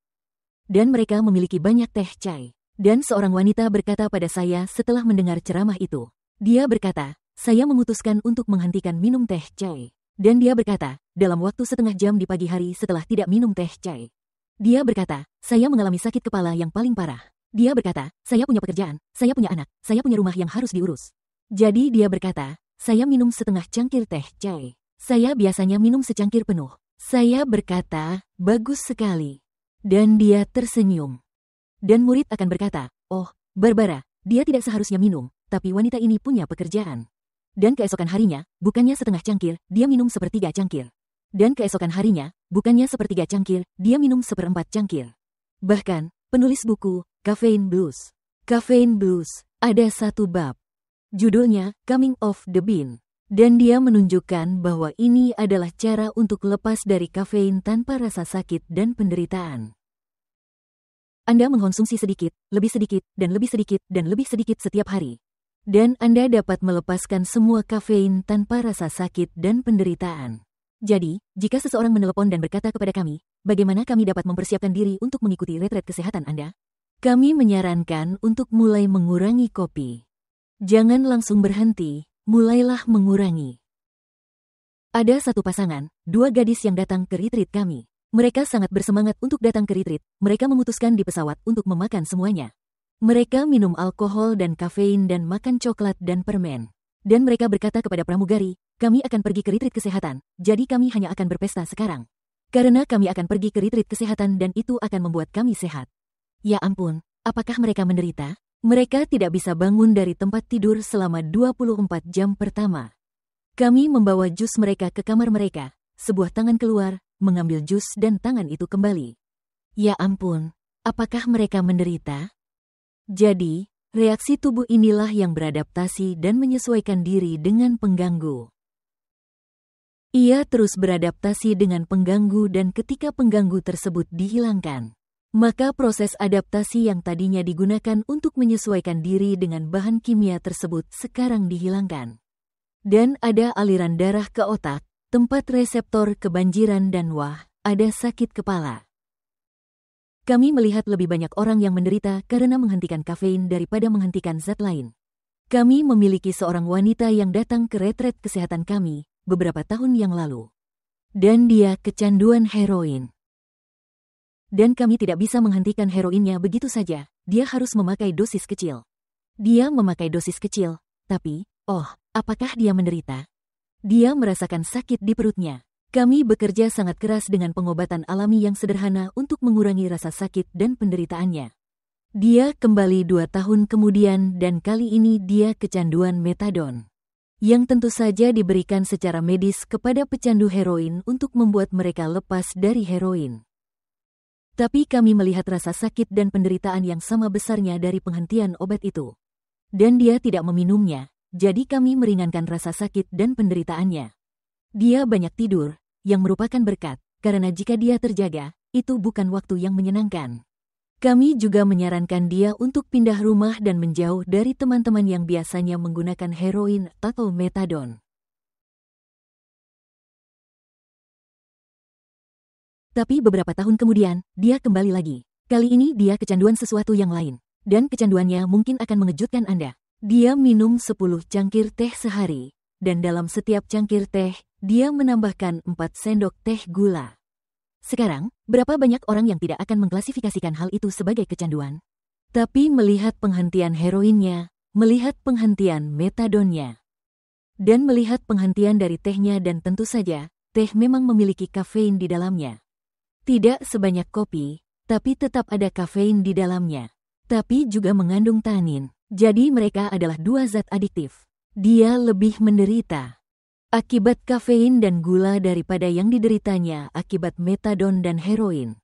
Dan mereka memiliki banyak teh chai. Dan seorang wanita berkata pada saya setelah mendengar ceramah itu. Dia berkata, saya memutuskan untuk menghentikan minum teh chai. Dan dia berkata, dalam waktu setengah jam di pagi hari setelah tidak minum teh chai. Dia berkata, saya mengalami sakit kepala yang paling parah. Dia berkata, saya punya pekerjaan, saya punya anak, saya punya rumah yang harus diurus. Jadi dia berkata, saya minum setengah cangkir teh chai. Saya biasanya minum secangkir penuh. Saya berkata, bagus sekali. Dan dia tersenyum. Dan murid akan berkata, oh, Barbara, dia tidak seharusnya minum, tapi wanita ini punya pekerjaan. Dan keesokan harinya, bukannya setengah cangkir, dia minum sepertiga cangkir. Dan keesokan harinya, bukannya sepertiga cangkir, dia minum seperempat cangkir. Bahkan, penulis buku, Caffeine Blues. Caffeine Blues, ada satu bab. Judulnya, Coming Off the Bean. Dan dia menunjukkan bahwa ini adalah cara untuk lepas dari kafein tanpa rasa sakit dan penderitaan. Anda mengkonsumsi sedikit, dan lebih sedikit, dan lebih sedikit setiap hari. Dan Anda dapat melepaskan semua kafein tanpa rasa sakit dan penderitaan. Jadi, jika seseorang menelepon dan berkata kepada kami, bagaimana kami dapat mempersiapkan diri untuk mengikuti retret kesehatan Anda? Kami menyarankan untuk mulai mengurangi kopi. Jangan langsung berhenti. Mulailah mengurangi. Ada satu pasangan, 2 gadis yang datang ke retreat kami. Mereka sangat bersemangat untuk datang ke retreat. Mereka memutuskan di pesawat untuk memakan semuanya. Mereka minum alkohol dan kafein dan makan coklat dan permen. Dan mereka berkata kepada pramugari, kami akan pergi ke retreat kesehatan, jadi kami hanya akan berpesta sekarang. Karena kami akan pergi ke retreat kesehatan dan itu akan membuat kami sehat. Ya ampun, apakah mereka menderita? Mereka tidak bisa bangun dari tempat tidur selama 24 jam pertama. Kami membawa jus mereka ke kamar mereka. Sebuah tangan keluar, mengambil jus dan tangan itu kembali. Ya ampun, apakah mereka menderita? Jadi, reaksi tubuh inilah yang beradaptasi dan menyesuaikan diri dengan pengganggu. Ia terus beradaptasi dengan pengganggu dan ketika pengganggu tersebut dihilangkan, maka proses adaptasi yang tadinya digunakan untuk menyesuaikan diri dengan bahan kimia tersebut sekarang dihilangkan. Dan ada aliran darah ke otak, tempat reseptor kebanjiran dan ada sakit kepala. Kami melihat lebih banyak orang yang menderita karena menghentikan kafein daripada menghentikan zat lain. Kami memiliki seorang wanita yang datang ke retret kesehatan kami beberapa tahun yang lalu. Dan dia kecanduan heroin. Dan kami tidak bisa menghentikan heroinnya begitu saja, dia harus memakai dosis kecil. Dia memakai dosis kecil, tapi, apakah dia menderita? Dia merasakan sakit di perutnya. Kami bekerja sangat keras dengan pengobatan alami yang sederhana untuk mengurangi rasa sakit dan penderitaannya. Dia kembali 2 tahun kemudian dan kali ini dia kecanduan metadon, yang tentu saja diberikan secara medis kepada pecandu heroin untuk membuat mereka lepas dari heroin. Tapi kami melihat rasa sakit dan penderitaan yang sama besarnya dari penghentian obat itu. Dan dia tidak meminumnya, jadi kami meringankan rasa sakit dan penderitaannya. Dia banyak tidur, yang merupakan berkat, karena jika dia terjaga, itu bukan waktu yang menyenangkan. Kami juga menyarankan dia untuk pindah rumah dan menjauh dari teman-teman yang biasanya menggunakan heroin atau metadon. Tapi beberapa tahun kemudian, dia kembali lagi. Kali ini dia kecanduan sesuatu yang lain. Dan kecanduannya mungkin akan mengejutkan Anda. Dia minum 10 cangkir teh sehari. Dan dalam setiap cangkir teh, dia menambahkan 4 sendok teh gula. Sekarang, berapa banyak orang yang tidak akan mengklasifikasikan hal itu sebagai kecanduan? Tapi melihat penghentian heroinnya, melihat penghentian metadonnya, dan melihat penghentian dari tehnya dan tentu saja, teh memang memiliki kafein di dalamnya. Tidak sebanyak kopi, tapi tetap ada kafein di dalamnya. Tapi juga mengandung tanin, jadi mereka adalah 2 zat adiktif. Dia lebih menderita akibat kafein dan gula daripada yang dideritanya akibat metadon dan heroin.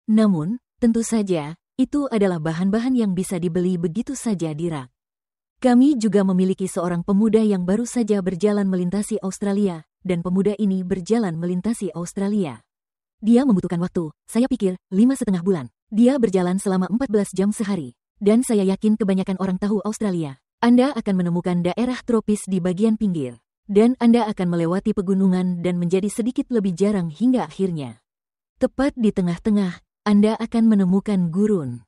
Namun, tentu saja, itu adalah bahan-bahan yang bisa dibeli begitu saja di rak. Kami juga memiliki seorang pemuda yang baru saja berjalan melintasi Australia, dan pemuda ini berjalan melintasi Australia. Dia membutuhkan waktu, saya pikir, 5,5 bulan. Dia berjalan selama 14 jam sehari. Dan saya yakin kebanyakan orang tahu Australia. Anda akan menemukan daerah tropis di bagian pinggir. Dan Anda akan melewati pegunungan dan menjadi sedikit lebih jarang hingga akhirnya. Tepat di tengah-tengah, Anda akan menemukan gurun.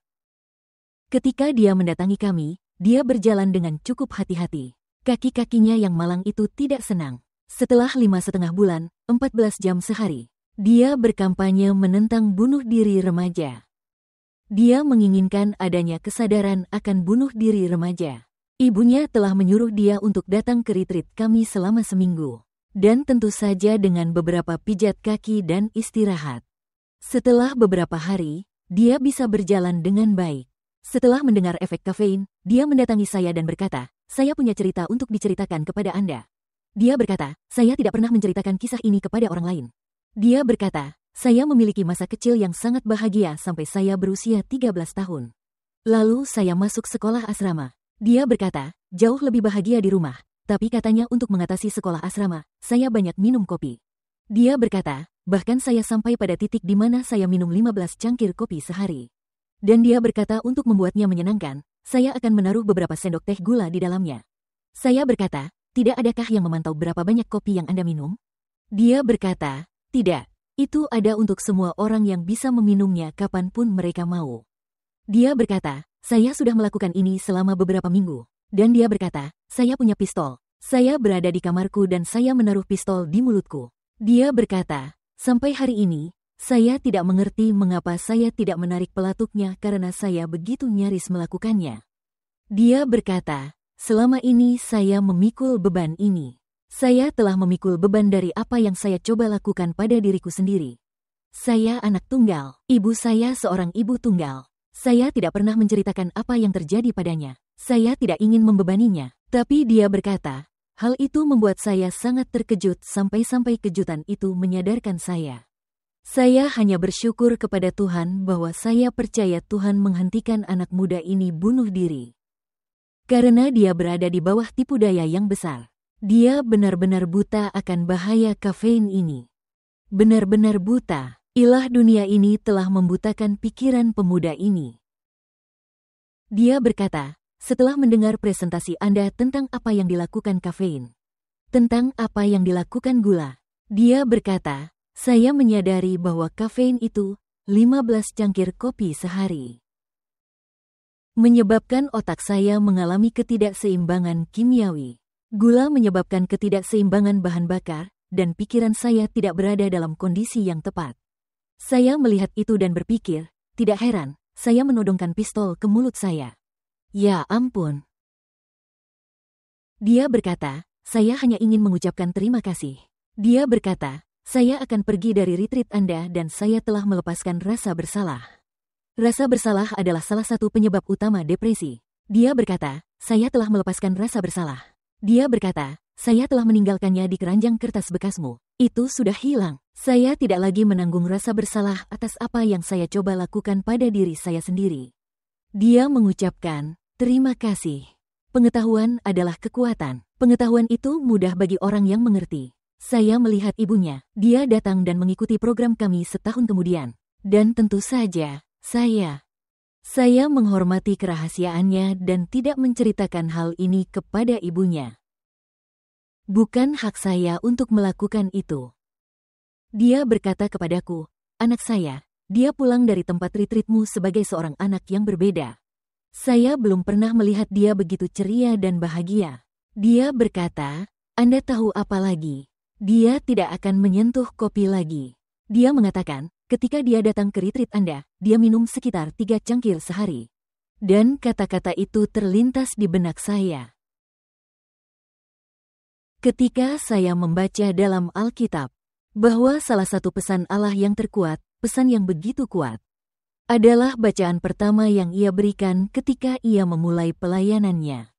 Ketika dia mendatangi kami, dia berjalan dengan cukup hati-hati. Kaki-kakinya yang malang itu tidak senang. Setelah 5,5 bulan, 14 jam sehari, dia berkampanye menentang bunuh diri remaja. Dia menginginkan adanya kesadaran akan bunuh diri remaja. Ibunya telah menyuruh dia untuk datang ke retreat kami selama seminggu. Dan tentu saja dengan beberapa pijat kaki dan istirahat. Setelah beberapa hari, dia bisa berjalan dengan baik. Setelah mendengar efek kafein, dia mendatangi saya dan berkata, saya punya cerita untuk diceritakan kepada Anda. Dia berkata, saya tidak pernah menceritakan kisah ini kepada orang lain. Dia berkata, saya memiliki masa kecil yang sangat bahagia sampai saya berusia 13 tahun. Lalu saya masuk sekolah asrama. Dia berkata, jauh lebih bahagia di rumah, tapi katanya untuk mengatasi sekolah asrama, saya banyak minum kopi. Dia berkata, bahkan saya sampai pada titik di mana saya minum 15 cangkir kopi sehari. Dan dia berkata untuk membuatnya menyenangkan, saya akan menaruh beberapa sendok teh gula di dalamnya. Saya berkata, tidak adakah yang memantau berapa banyak kopi yang Anda minum? Dia berkata, tidak, itu ada untuk semua orang yang bisa meminumnya kapanpun mereka mau. Dia berkata, saya sudah melakukan ini selama beberapa minggu. Dan dia berkata, saya punya pistol. Saya berada di kamarku dan saya menaruh pistol di mulutku. Dia berkata, sampai hari ini, saya tidak mengerti mengapa saya tidak menarik pelatuknya karena saya begitu nyaris melakukannya. Dia berkata, selama ini saya memikul beban ini. Saya telah memikul beban dari apa yang saya coba lakukan pada diriku sendiri. Saya anak tunggal. Ibu saya seorang ibu tunggal. Saya tidak pernah menceritakan apa yang terjadi padanya. Saya tidak ingin membebaninya. Tapi dia berkata, hal itu membuat saya sangat terkejut sampai-sampai kejutan itu menyadarkan saya. Saya hanya bersyukur kepada Tuhan bahwa saya percaya Tuhan menghentikan anak muda ini bunuh diri. Karena dia berada di bawah tipu daya yang besar. Dia benar-benar buta akan bahaya kafein ini. Benar-benar buta. Ilah dunia ini telah membutakan pikiran pemuda ini. Dia berkata, setelah mendengar presentasi Anda tentang apa yang dilakukan kafein, tentang apa yang dilakukan gula, dia berkata, saya menyadari bahwa kafein itu 15 cangkir kopi sehari menyebabkan otak saya mengalami ketidakseimbangan kimiawi. Gula menyebabkan ketidakseimbangan bahan bakar, dan pikiran saya tidak berada dalam kondisi yang tepat. Saya melihat itu dan berpikir, tidak heran, saya menodongkan pistol ke mulut saya. Ya ampun. Dia berkata, saya hanya ingin mengucapkan terima kasih. Dia berkata, saya akan pergi dari retreat Anda dan saya telah melepaskan rasa bersalah. Rasa bersalah adalah salah satu penyebab utama depresi. Dia berkata, saya telah melepaskan rasa bersalah. Dia berkata, saya telah meninggalkannya di keranjang kertas bekasmu. Itu sudah hilang. Saya tidak lagi menanggung rasa bersalah atas apa yang saya coba lakukan pada diri saya sendiri. Dia mengucapkan, terima kasih. Pengetahuan adalah kekuatan. Pengetahuan itu mudah bagi orang yang mengerti. Saya melihat ibunya. Dia datang dan mengikuti program kami setahun kemudian. Dan tentu saja, saya menghormati kerahasiaannya dan tidak menceritakan hal ini kepada ibunya. Bukan hak saya untuk melakukan itu. Dia berkata kepadaku, anak saya, dia pulang dari tempat retreatmu sebagai seorang anak yang berbeda. Saya belum pernah melihat dia begitu ceria dan bahagia. Dia berkata, Anda tahu apa lagi? Dia tidak akan menyentuh kopi lagi. Dia mengatakan, ketika dia datang ke retreat Anda, dia minum sekitar 3 cangkir sehari. Dan kata-kata itu terlintas di benak saya. Ketika saya membaca dalam Alkitab, bahwa salah satu pesan Allah yang terkuat, pesan yang begitu kuat, adalah bacaan pertama yang ia berikan ketika ia memulai pelayanannya.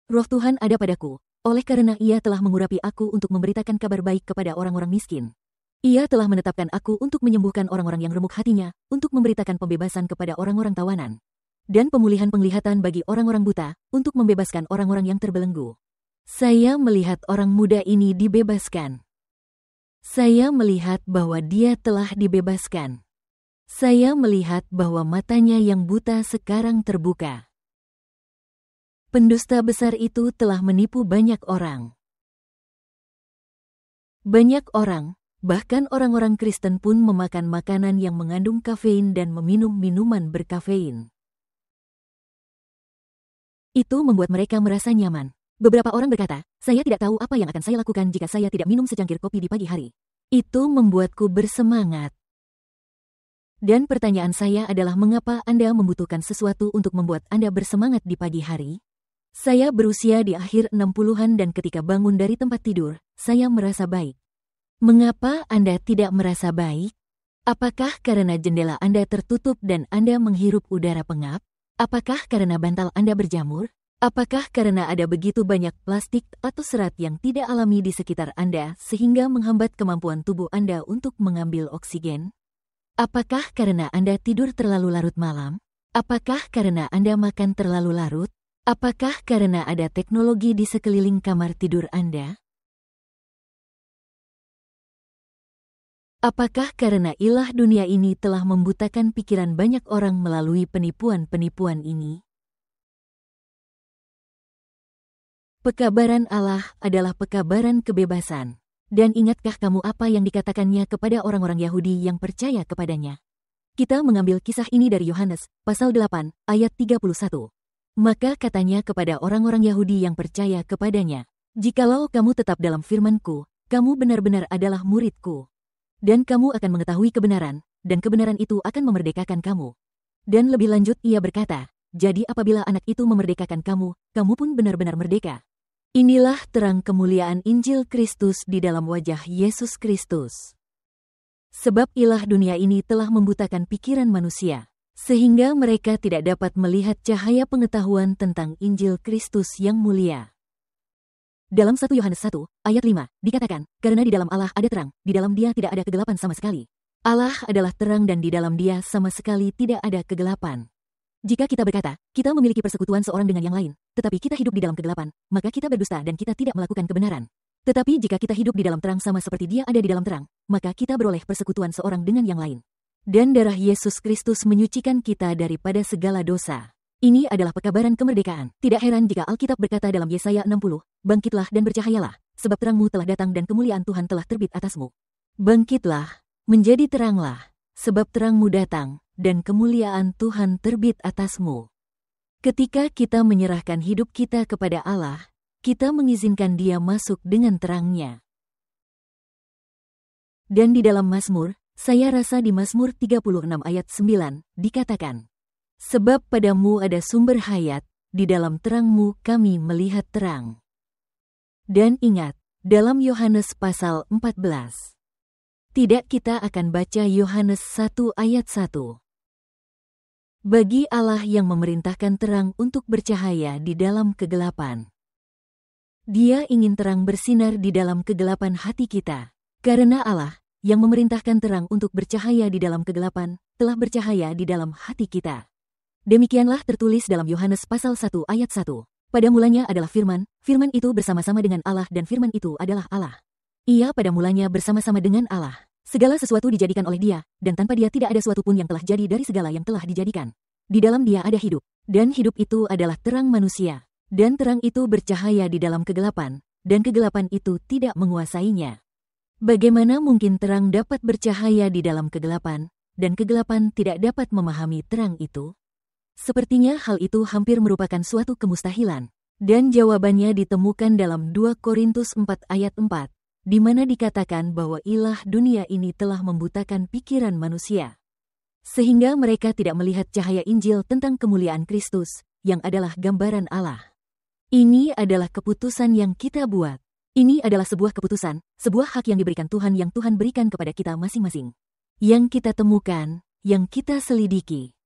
Roh Tuhan ada padaku, oleh karena ia telah mengurapi aku untuk memberitakan kabar baik kepada orang-orang miskin. Ia telah menetapkan aku untuk menyembuhkan orang-orang yang remuk hatinya, untuk memberitakan pembebasan kepada orang-orang tawanan, dan pemulihan penglihatan bagi orang-orang buta, untuk membebaskan orang-orang yang terbelenggu. Saya melihat orang muda ini dibebaskan. Saya melihat bahwa dia telah dibebaskan. Saya melihat bahwa matanya yang buta sekarang terbuka. Pendusta besar itu telah menipu banyak orang. Banyak orang, bahkan orang-orang Kristen pun memakan makanan yang mengandung kafein dan meminum minuman berkafein. Itu membuat mereka merasa nyaman. Beberapa orang berkata, saya tidak tahu apa yang akan saya lakukan jika saya tidak minum secangkir kopi di pagi hari. Itu membuatku bersemangat. Dan pertanyaan saya adalah mengapa Anda membutuhkan sesuatu untuk membuat Anda bersemangat di pagi hari? Saya berusia di akhir 60-an dan ketika bangun dari tempat tidur, saya merasa baik. Mengapa Anda tidak merasa baik? Apakah karena jendela Anda tertutup dan Anda menghirup udara pengap? Apakah karena bantal Anda berjamur? Apakah karena ada begitu banyak plastik atau serat yang tidak alami di sekitar Anda sehingga menghambat kemampuan tubuh Anda untuk mengambil oksigen? Apakah karena Anda tidur terlalu larut malam? Apakah karena Anda makan terlalu larut? Apakah karena ada teknologi di sekeliling kamar tidur Anda? Apakah karena ilah dunia ini telah membutakan pikiran banyak orang melalui penipuan-penipuan ini? Pekabaran Allah adalah pekabaran kebebasan. Dan ingatkah kamu apa yang dikatakannya kepada orang-orang Yahudi yang percaya kepadanya? Kita mengambil kisah ini dari Yohanes, pasal 8, ayat 31. Maka katanya kepada orang-orang Yahudi yang percaya kepadanya, jikalau kamu tetap dalam firman-Ku, kamu benar-benar adalah murid-Ku. Dan kamu akan mengetahui kebenaran, dan kebenaran itu akan memerdekakan kamu. Dan lebih lanjut ia berkata, jadi apabila anak itu memerdekakan kamu, kamu pun benar-benar merdeka. Inilah terang kemuliaan Injil Kristus di dalam wajah Yesus Kristus. Sebab ilah dunia ini telah membutakan pikiran manusia, sehingga mereka tidak dapat melihat cahaya pengetahuan tentang Injil Kristus yang mulia. Dalam 1 Yohanes 1, ayat 5, dikatakan, karena di dalam Allah ada terang, di dalam Dia tidak ada kegelapan sama sekali. Allah adalah terang dan di dalam Dia sama sekali tidak ada kegelapan. Jika kita berkata, kita memiliki persekutuan seorang dengan yang lain, tetapi kita hidup di dalam kegelapan, maka kita berdusta dan kita tidak melakukan kebenaran. Tetapi jika kita hidup di dalam terang sama seperti Dia ada di dalam terang, maka kita beroleh persekutuan seorang dengan yang lain. Dan darah Yesus Kristus menyucikan kita daripada segala dosa. Ini adalah pekabaran kemerdekaan. Tidak heran jika Alkitab berkata dalam Yesaya 60, "Bangkitlah dan bercahayalah, sebab terangmu telah datang dan kemuliaan Tuhan telah terbit atasmu." Bangkitlah, menjadi teranglah, sebab terangmu datang dan kemuliaan Tuhan terbit atasmu. Ketika kita menyerahkan hidup kita kepada Allah, kita mengizinkan Dia masuk dengan terangnya. Dan di dalam Mazmur, saya rasa di Mazmur 36 ayat 9, dikatakan, "Sebab padamu ada sumber hayat, di dalam terangmu kami melihat terang." Dan ingat, dalam Yohanes pasal 14. Tidak, kita akan baca Yohanes 1 ayat 1. Bagi Allah yang memerintahkan terang untuk bercahaya di dalam kegelapan. Dia ingin terang bersinar di dalam kegelapan hati kita. Karena Allah, yang memerintahkan terang untuk bercahaya di dalam kegelapan, telah bercahaya di dalam hati kita. Demikianlah tertulis dalam Yohanes pasal 1 ayat 1. Pada mulanya adalah firman, firman itu bersama-sama dengan Allah dan firman itu adalah Allah. Ia pada mulanya bersama-sama dengan Allah. Segala sesuatu dijadikan oleh Dia, dan tanpa Dia tidak ada suatu pun yang telah jadi dari segala yang telah dijadikan. Di dalam Dia ada hidup, dan hidup itu adalah terang manusia. Dan terang itu bercahaya di dalam kegelapan, dan kegelapan itu tidak menguasainya. Bagaimana mungkin terang dapat bercahaya di dalam kegelapan, dan kegelapan tidak dapat memahami terang itu? Sepertinya hal itu hampir merupakan suatu kemustahilan. Dan jawabannya ditemukan dalam 2 Korintus 4 ayat 4, di mana dikatakan bahwa ilah dunia ini telah membutakan pikiran manusia. Sehingga mereka tidak melihat cahaya Injil tentang kemuliaan Kristus, yang adalah gambaran Allah. Ini adalah keputusan yang kita buat. Ini adalah sebuah keputusan, sebuah hak yang diberikan Tuhan yang Tuhan berikan kepada kita masing-masing. Yang kita temukan, yang kita selidiki.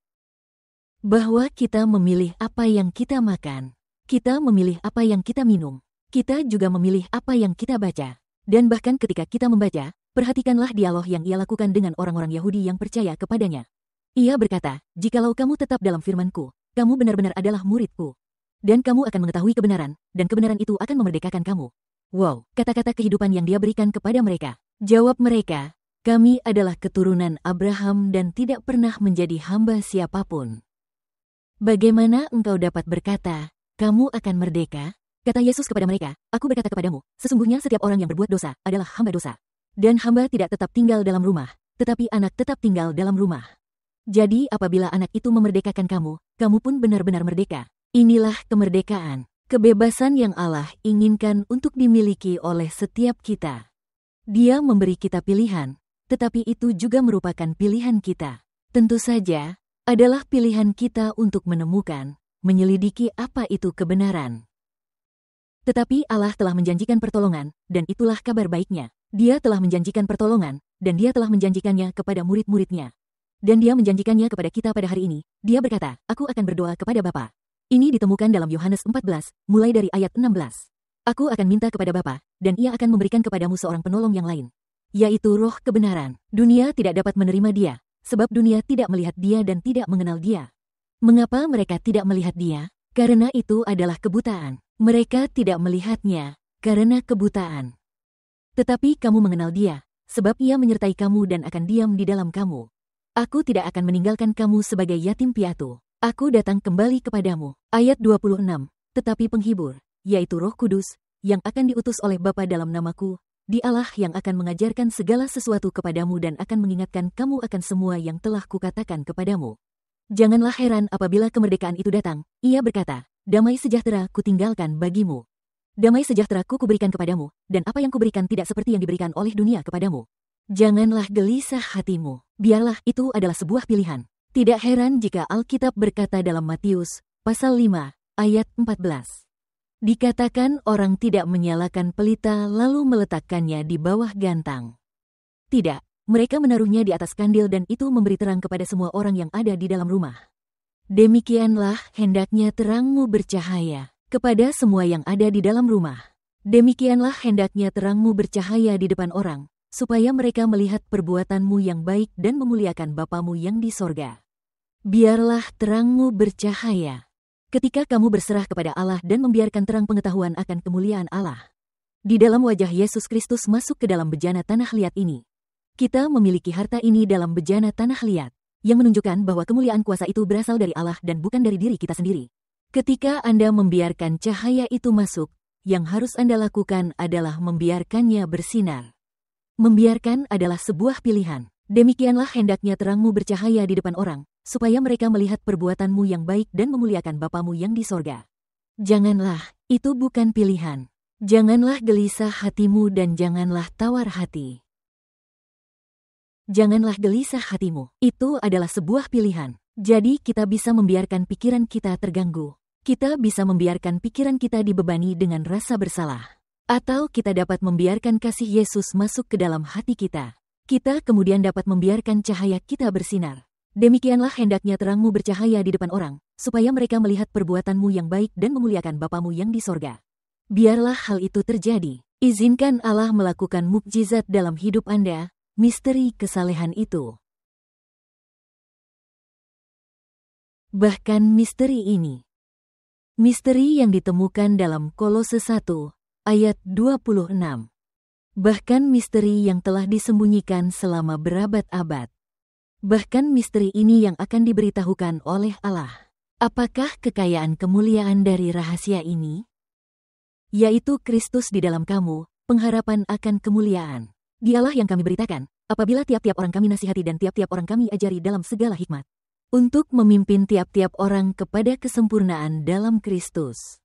Bahwa kita memilih apa yang kita makan. Kita memilih apa yang kita minum. Kita juga memilih apa yang kita baca. Dan bahkan ketika kita membaca, perhatikanlah dialog yang ia lakukan dengan orang-orang Yahudi yang percaya kepadanya. Ia berkata, "Jikalau kamu tetap dalam firman-Ku, kamu benar-benar adalah murid-Ku. Dan kamu akan mengetahui kebenaran, dan kebenaran itu akan memerdekakan kamu." Wow, kata-kata kehidupan yang Dia berikan kepada mereka. Jawab mereka, "Kami adalah keturunan Abraham dan tidak pernah menjadi hamba siapapun." Bagaimana engkau dapat berkata, "Kamu akan merdeka"? Kata Yesus kepada mereka, "Aku berkata kepadamu, sesungguhnya setiap orang yang berbuat dosa adalah hamba dosa. Dan hamba tidak tetap tinggal dalam rumah, tetapi anak tetap tinggal dalam rumah. Jadi apabila anak itu memerdekakan kamu, kamu pun benar-benar merdeka." Inilah kemerdekaan. Kebebasan yang Allah inginkan untuk dimiliki oleh setiap kita. Dia memberi kita pilihan, tetapi itu juga merupakan pilihan kita. Tentu saja, adalah pilihan kita untuk menemukan, menyelidiki apa itu kebenaran. Tetapi Allah telah menjanjikan pertolongan, dan itulah kabar baiknya. Dia telah menjanjikan pertolongan, dan Dia telah menjanjikannya kepada murid-muridnya. Dan Dia menjanjikannya kepada kita pada hari ini. Dia berkata, "Aku akan berdoa kepada Bapa." Ini ditemukan dalam Yohanes 14, mulai dari ayat 16. "Aku akan minta kepada Bapa, dan Ia akan memberikan kepadamu seorang penolong yang lain, yaitu Roh kebenaran. Dunia tidak dapat menerima Dia, sebab dunia tidak melihat Dia dan tidak mengenal Dia." Mengapa mereka tidak melihat Dia? Karena itu adalah kebutaan. Mereka tidak melihatnya, karena kebutaan. Tetapi kamu mengenal Dia, sebab Ia menyertai kamu dan akan diam di dalam kamu. "Aku tidak akan meninggalkan kamu sebagai yatim piatu. Aku datang kembali kepadamu." Ayat 26, "Tetapi penghibur, yaitu Roh Kudus, yang akan diutus oleh Bapa dalam namaku, Dialah yang akan mengajarkan segala sesuatu kepadamu dan akan mengingatkan kamu akan semua yang telah kukatakan kepadamu." Janganlah heran apabila kemerdekaan itu datang. Ia berkata, "Damai sejahtera kutinggalkan bagimu. Damai sejahtera kuberikan kepadamu, dan apa yang kuberikan tidak seperti yang diberikan oleh dunia kepadamu. Janganlah gelisah hatimu." Biarlah itu adalah sebuah pilihan. Tidak heran jika Alkitab berkata dalam Matius, pasal 5, ayat 14. Dikatakan orang tidak menyalakan pelita lalu meletakkannya di bawah gantang. Tidak, mereka menaruhnya di atas kandil dan itu memberi terang kepada semua orang yang ada di dalam rumah. Demikianlah hendaknya terangmu bercahaya kepada semua yang ada di dalam rumah. Demikianlah hendaknya terangmu bercahaya di depan orang, supaya mereka melihat perbuatanmu yang baik dan memuliakan Bapamu yang di sorga. Biarlah terangmu bercahaya. Ketika kamu berserah kepada Allah dan membiarkan terang pengetahuan akan kemuliaan Allah di dalam wajah Yesus Kristus masuk ke dalam bejana tanah liat ini. Kita memiliki harta ini dalam bejana tanah liat, yang menunjukkan bahwa kemuliaan kuasa itu berasal dari Allah dan bukan dari diri kita sendiri. Ketika Anda membiarkan cahaya itu masuk, yang harus Anda lakukan adalah membiarkannya bersinar. Membiarkan adalah sebuah pilihan. Demikianlah hendaknya terangmu bercahaya di depan orang, supaya mereka melihat perbuatanmu yang baik dan memuliakan Bapamu yang di sorga. Janganlah, itu bukan pilihan. Janganlah gelisah hatimu dan janganlah tawar hati. Janganlah gelisah hatimu. Itu adalah sebuah pilihan. Jadi kita bisa membiarkan pikiran kita terganggu. Kita bisa membiarkan pikiran kita dibebani dengan rasa bersalah. Atau kita dapat membiarkan kasih Yesus masuk ke dalam hati kita. Kita kemudian dapat membiarkan cahaya kita bersinar. Demikianlah hendaknya terangmu bercahaya di depan orang, supaya mereka melihat perbuatanmu yang baik dan memuliakan Bapamu yang di sorga. Biarlah hal itu terjadi. Izinkan Allah melakukan mukjizat dalam hidup Anda, misteri kesalehan itu. Bahkan misteri ini. Misteri yang ditemukan dalam Kolose 1, ayat 26. Bahkan misteri yang telah disembunyikan selama berabad-abad. Bahkan misteri ini yang akan diberitahukan oleh Allah. Apakah kekayaan kemuliaan dari rahasia ini? Yaitu Kristus di dalam kamu, pengharapan akan kemuliaan. Dialah yang kami beritakan, apabila tiap-tiap orang kami nasihati dan tiap-tiap orang kami ajari dalam segala hikmat. Untuk memimpin tiap-tiap orang kepada kesempurnaan dalam Kristus.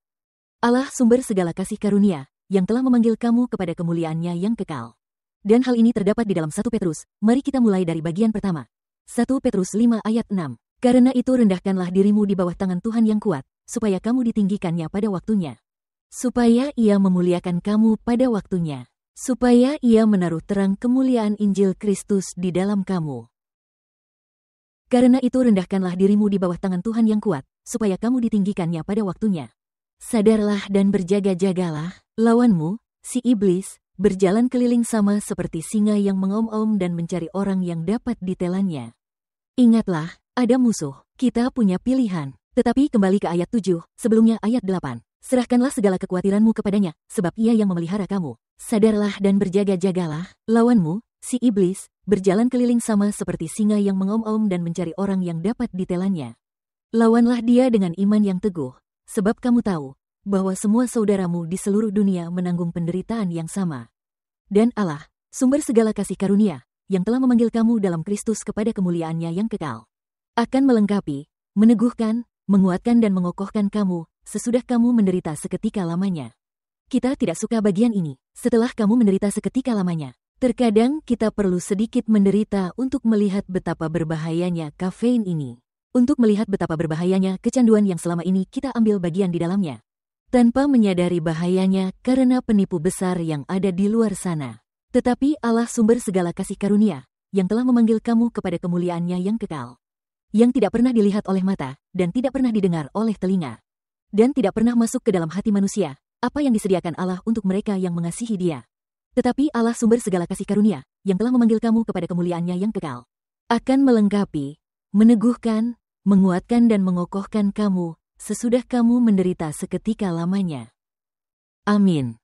Allah sumber segala kasih karunia, yang telah memanggil kamu kepada kemuliaannya yang kekal. Dan hal ini terdapat di dalam 1 Petrus, mari kita mulai dari bagian pertama. 1 Petrus 5 ayat 6. Karena itu rendahkanlah dirimu di bawah tangan Tuhan yang kuat, supaya kamu ditinggikannya pada waktunya. Supaya ia memuliakan kamu pada waktunya. Supaya ia menaruh terang kemuliaan Injil Kristus di dalam kamu. Karena itu rendahkanlah dirimu di bawah tangan Tuhan yang kuat, supaya kamu ditinggikannya pada waktunya. Sadarlah dan berjaga-jagalah, lawanmu, si iblis, berjalan keliling sama seperti singa yang mengaum-aum dan mencari orang yang dapat ditelannya. Ingatlah, ada musuh, kita punya pilihan. Tetapi kembali ke ayat 7, sebelumnya ayat 8. Serahkanlah segala kekhawatiranmu kepadanya, sebab ia yang memelihara kamu. Sadarlah dan berjaga-jagalah, lawanmu, si iblis, berjalan keliling sama seperti singa yang mengaum-aum dan mencari orang yang dapat ditelannya. Lawanlah dia dengan iman yang teguh. Sebab kamu tahu, bahwa semua saudaramu di seluruh dunia menanggung penderitaan yang sama. Dan Allah, sumber segala kasih karunia, yang telah memanggil kamu dalam Kristus kepada kemuliaannya yang kekal, akan melengkapi, meneguhkan, menguatkan dan mengokohkan kamu, sesudah kamu menderita seketika lamanya. Kita tidak suka bagian ini, setelah kamu menderita seketika lamanya. Terkadang kita perlu sedikit menderita untuk melihat betapa berbahayanya kafein ini. Untuk melihat betapa berbahayanya kecanduan yang selama ini kita ambil bagian di dalamnya. Tanpa menyadari bahayanya karena penipu besar yang ada di luar sana. Tetapi Allah sumber segala kasih karunia, yang telah memanggil kamu kepada kemuliaannya yang kekal. Yang tidak pernah dilihat oleh mata, dan tidak pernah didengar oleh telinga. Dan tidak pernah masuk ke dalam hati manusia, apa yang disediakan Allah untuk mereka yang mengasihi Dia. Tetapi Allah sumber segala kasih karunia, yang telah memanggil kamu kepada kemuliaannya yang kekal, akan melengkapi, meneguhkan, menguatkan dan mengokohkan kamu, sesudah kamu menderita seketika lamanya. Amin.